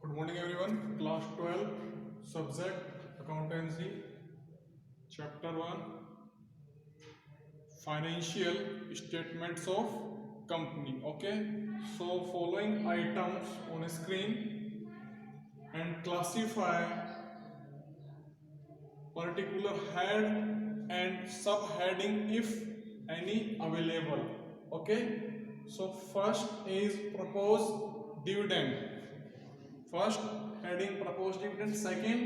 Good morning everyone. Class 12 subject accountancy chapter 1 financial statements of company. Okay, so following items on screen and classify particular head and subheading if any available. Okay, so first is proposed dividend. First heading proposed dividend, second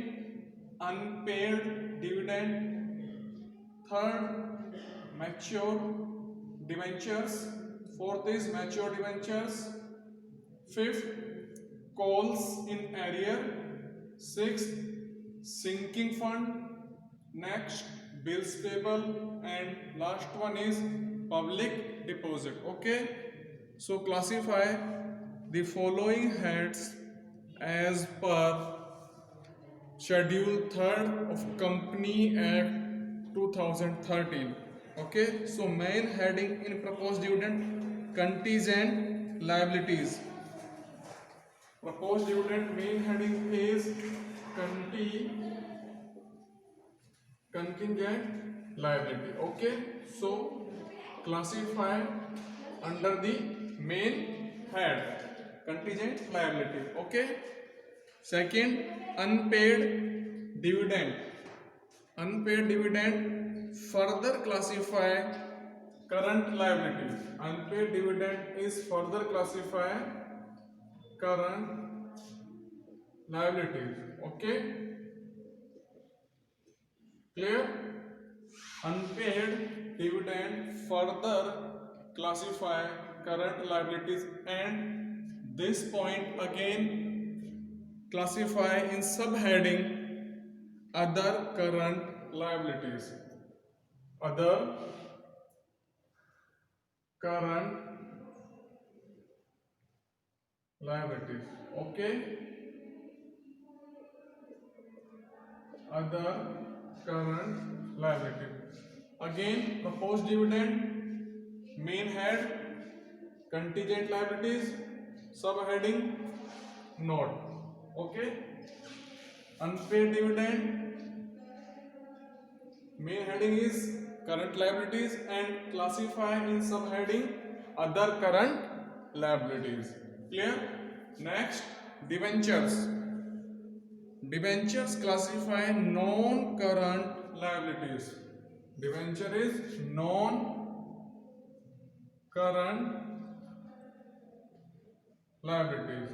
unpaid dividend, third mature debentures, fourth is mature debentures, fifth calls in arrear, sixth sinking fund, next bills payable, and last one is public deposit. Okay, so classify the following heads as per Schedule 3rd of Company Act 2013. Okay, so main heading in proposed dividend contingent liabilities. Proposed dividend main heading is contingent liability. Okay, so classify under the main head contingent liability. Okay, second unpaid dividend. Unpaid dividend further classify current liability. Unpaid dividend is further classify current liabilities. Okay, clear? Unpaid dividend further classify current liabilities, and this point again classify in subheading other current liabilities. Other current liabilities. Okay, other current liability. Again, proposed dividend, main head, contingent liabilities, subheading, note. Okay, unpaid dividend, main heading is current liabilities and classify in subheading other current liabilities. Clear? Next, debentures. Debentures classify non-current liabilities. Debenture is non-current liabilities.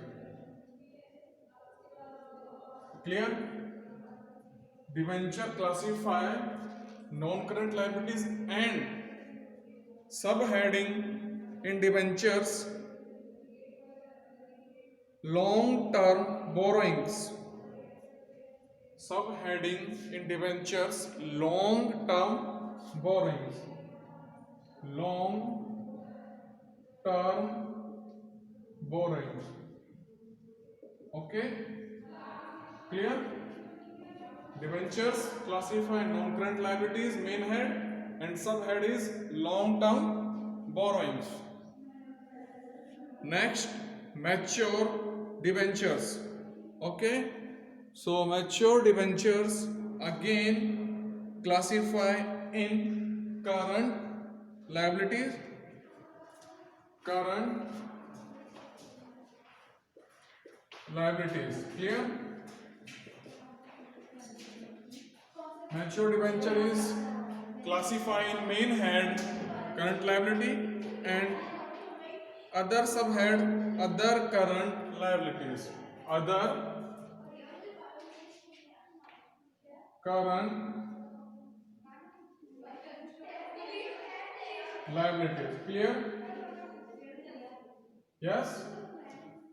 Clear? Debenture classify non-current liabilities and subheading in debentures long-term borrowings. Subheading in debentures long-term borrowings. Long-term borrowings. Okay, clear? Debentures classify non-current liabilities, main head, and subhead is long-term borrowings. Next, mature debentures. Okay, so mature debentures again classify in current liabilities, current liabilities. Clear? Mature debenture is classify in main head current liability and other subhead other current liabilities. Other current liabilities. Clear? Yes?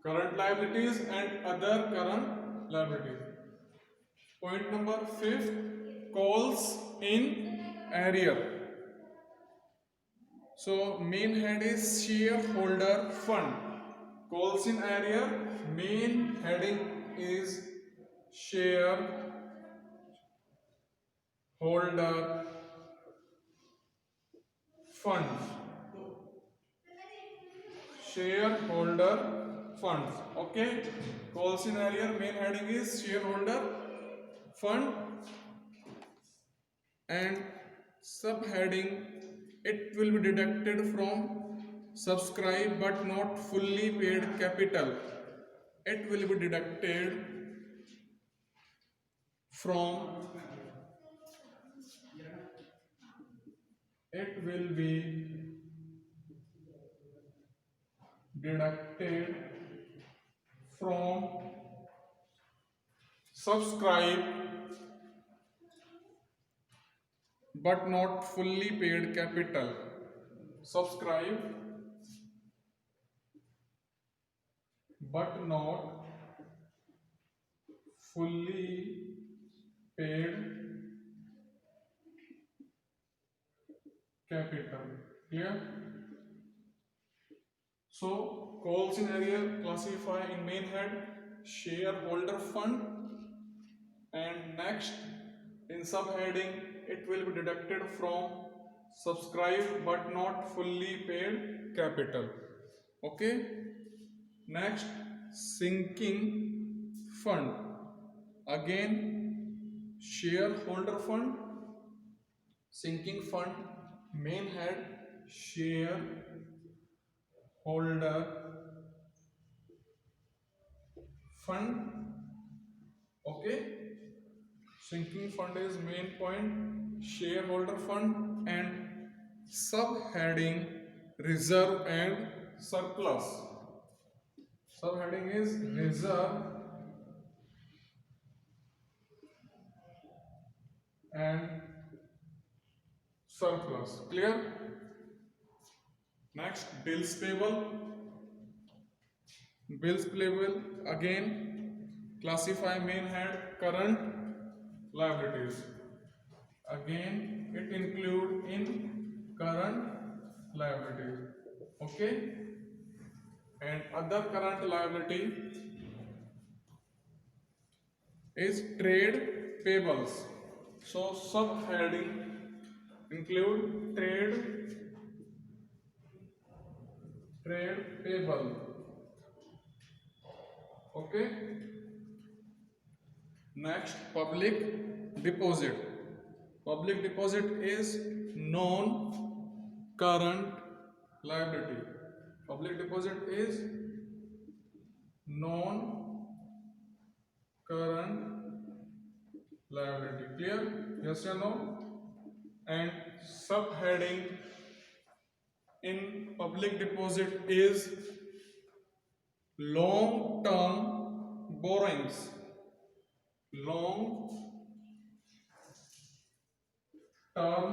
Current liabilities and other current liabilities. Point number 5, calls in arrear. So main head is shareholder fund. Calls in arrear, main heading is shareholder funds. Shareholder funds. Okay, calls in area main heading is shareholder fund, and subheading it will be deducted from subscribe but not fully paid capital. It will be deducted from it will be deducted from subscribe but not fully paid capital. Subscribe but not fully paid capital. Clear? So calls in area classify in main head shareholder fund, and next in subheading it will be deducted from subscribe but not fully paid capital. Okay, next sinking fund, again shareholder fund, sinking fund main head shareholder fund. Okay, sinking fund is main point shareholder fund, and subheading reserve and surplus. Subheading is reserve and surplus. Clear? Next, bills payable. Bills payable again classify main head current liabilities. Again it include in current liabilities. Okay, and other current liability is trade payables. So subheading include trade payable. Okay, next public deposit. Public deposit is non current liability. Public deposit is non current liability. Clear? Yes or no? And subheading in public deposit is long term borrowings. Long term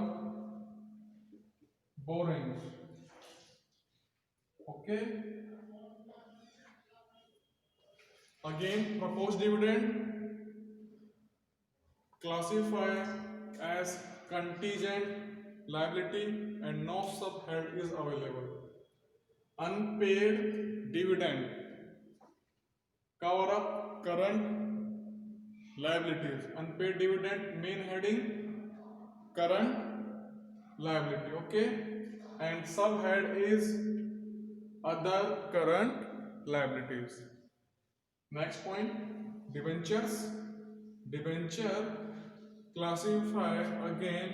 borrowings. Okay, again proposed dividend classify as contingent liability and no subhead is available. Unpaid dividend cover up current liabilities. Unpaid dividend main heading current liability. Okay, and subhead is other current liabilities. Next point, debentures. Debenture classify again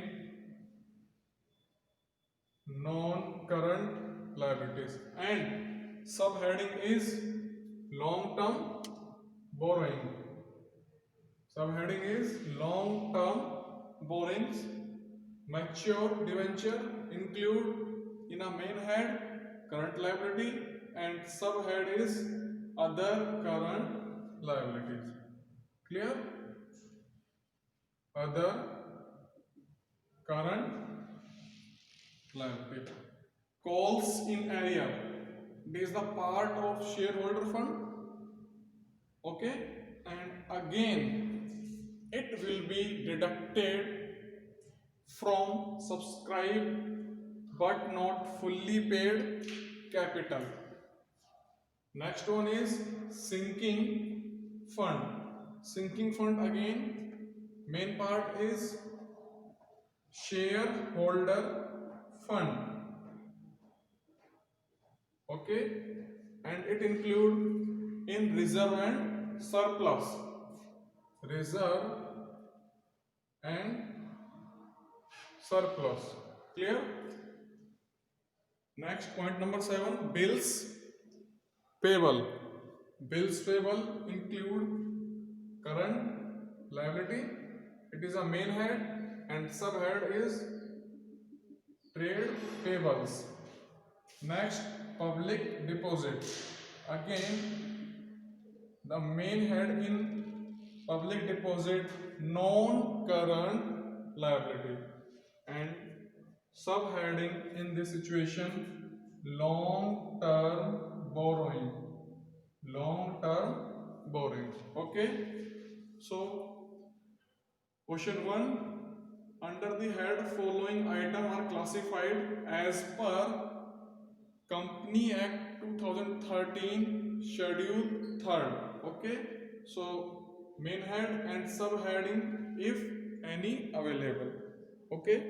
non-current liabilities, and subheading is long-term borrowing. Subheading is long-term borrowings. Mature debenture include in a main head current liability, and subhead is other current liabilities. Clear? Other current liability. Calls in area. This is the part of shareholder fund. Okay, and again it will be deducted from subscribed but not fully paid capital. Next one is sinking fund. Sinking fund again main part is shareholder fund. Okay, and it include in reserve and surplus. Reserve and surplus. Clear? Next, point number 7, bills payable. Bills payable include current liability, it is a main head, and subhead is trade payables. Next, public deposit. Again, the main head in public deposit, non-current liability, and subheading in this situation, long-term borrowing. Long-term borrowing. Okay. So, question 1. Under the head, following items are classified as per Company Act 2013 Schedule 3rd. Okay. So, main head and subheading if any available. Okay.